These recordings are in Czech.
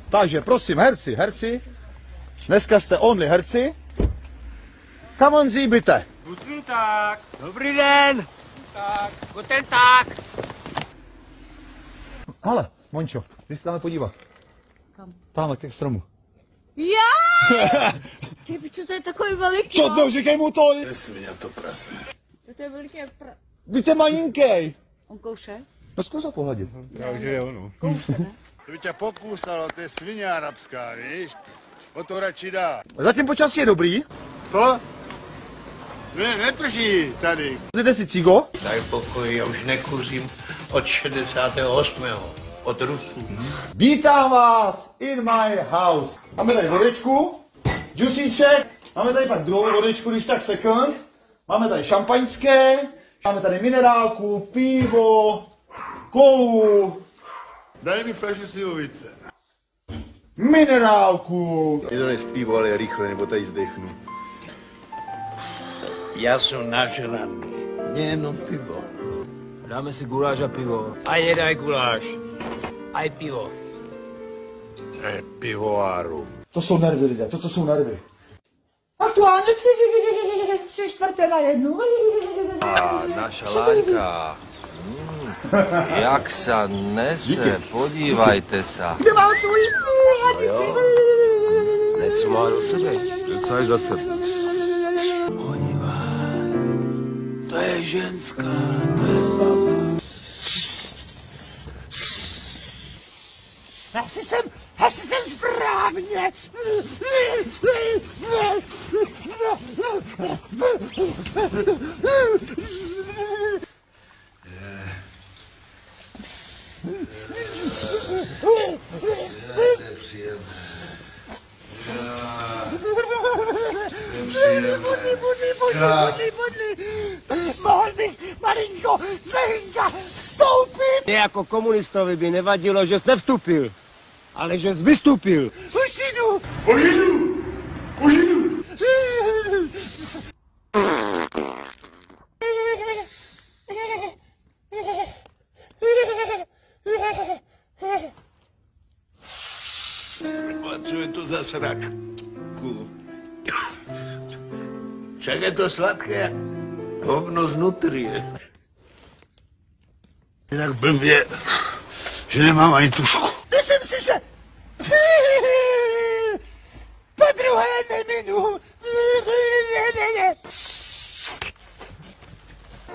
Takže prosím, herci, dneska jste only herci. Come on, zíbite. Guten Tag. Dobrý den. Guten Tag. Hele, Mončo, když se dáme podívat. Kam? Tamhle ke stromu. Já! Ty, co to je takový veliký? Co to, říkej mu to? Svině to prase. To je veliký jak Vy je malinkej. On kouše? No zkus ho pohladit. Já už je ono. Kouše, ne? To by tě pokusalo, to je svině arabská, víš? O to radši dá. Zatím počasí je dobrý. Co? Ne, neprží tady. Jdete si cigo. Daj pokoj, já už nekuřím od 68. Od Rusů. Vítám vás in my house. Máme tady vodečku, džusíček, máme tady pak druhou vodečku, když tak second. Máme tady šampaňské, máme tady minerálku, pivo, kolu, Daj mi flašu slivovice. minerálku. Je to nespívo, ale rychle, nebo tady zdechnu. Já jsem nažraný. Nejenom pivo. Dáme si guláš a pivo. A nedaj guláš. Aj pivo. Ne, pivoáru. To jsou nervy, lidé, to jsou nervy. Aktuálně 3/4 A naša Láďka. Jak sa nese, podívajte sa. Kde mám svůj hadici? Něco má do sebe. Co je za sebe? Podívej. To je ženská, to je baba. Asi jsem správně. Mohl bych, malinko, zlehinka, vstoupit. Mě jako komunistovi by nevadilo, že jsi nevstupil, ale že jsi vystoupil. Už jdu. A co je to za sračku? Však je to sladké hovno z nutrie. Je tak blbě, že nemám ani tušku. Myslím si, že po druhé neminu.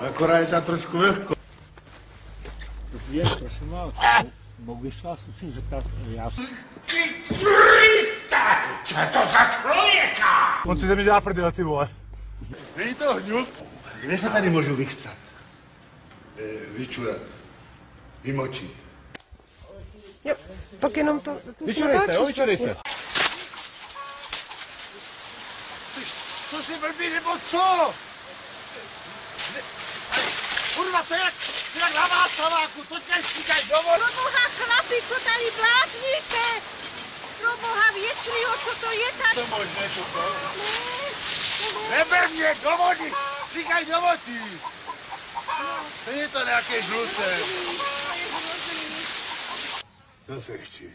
Akorát je tam trošku lehko. Je, prosím vás, mohu bych se vás musím zeptat, já jsem... On si ze mě dělá prdele, ty vole. Není to hňuk? Kde se tady můžu vychcat? Vyčurat. Vymočit. Jo, pak jenom to... Vyčurej se, jo, vyčurej se. Co si blbý, nebo co? Kurva, to je jak na vástaváku, to tě štíkají dovol. Proboha chlapi, co tady blázníte? Proboha věčnýho, co to je tady? To možné, co to? Neber mě, do vody, štíkají do vody. Není to nějaké žluté. Co se chci?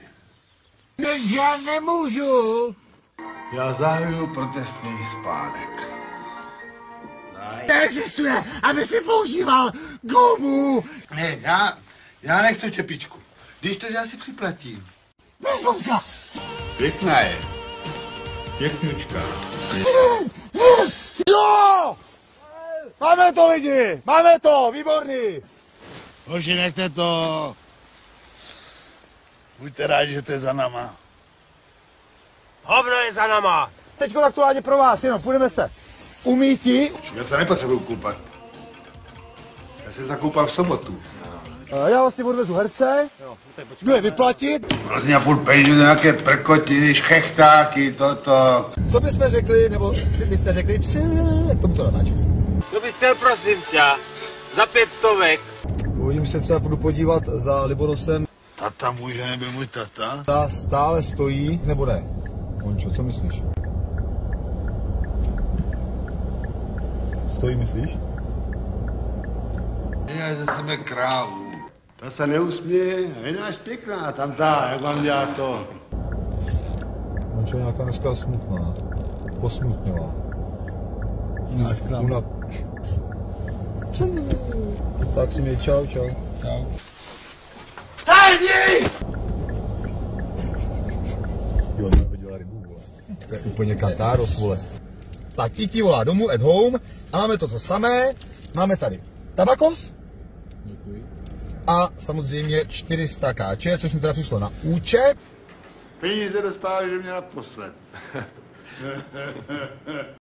Já nemůžu. Já zahajuju protestný spánek. Neexistuje, aby si používal gumu. Ne, já nechci čepičku. Když to já si připlatím. Nezvonka. Pěkná je. Pěkňučka. Jo! Máme to, lidi, máme to, výborný. Hoši, nechte to. Buďte rádi, že to je za náma. Hovno je za nama. Teďko aktuálně pro vás, jenom půjdeme se umýti. Já se nepotřebuju koupat. Já se zakoupám v sobotu. Já vlastně odvezu herce, jdu je vyplatit. Prostě já furt peníze na nějaké prkotiny, šchechtáky, toto. Co bychom řekli, nebo byste řekli, jak tomu to natáčet? Co bys chtěl, prosím tě? Za 500. Uvidím se, třeba půjdu podívat za Liborosem. Tata může, nebyl můj tata. Ta stále stojí, nebo ne? Mončo, co myslíš? Stojí, myslíš? Já ze sebe krávu. Ta se neusměje a je náš pěkná, tam ta, jak vám dělá to. Už je nějaká dneska smutná. Posmutněla. Náš krám. Tak si měj čau. Čau. Vstání! Jo, mě viděla rybu, vole. To je úplně kantáros, vole. Tak Titi volá domů, at home. A máme to samé. Máme tady tabakos. Děkuji. A samozřejmě 400 kč, což mi teda přišlo na účet. Peníze dostáváš, že mě naposled.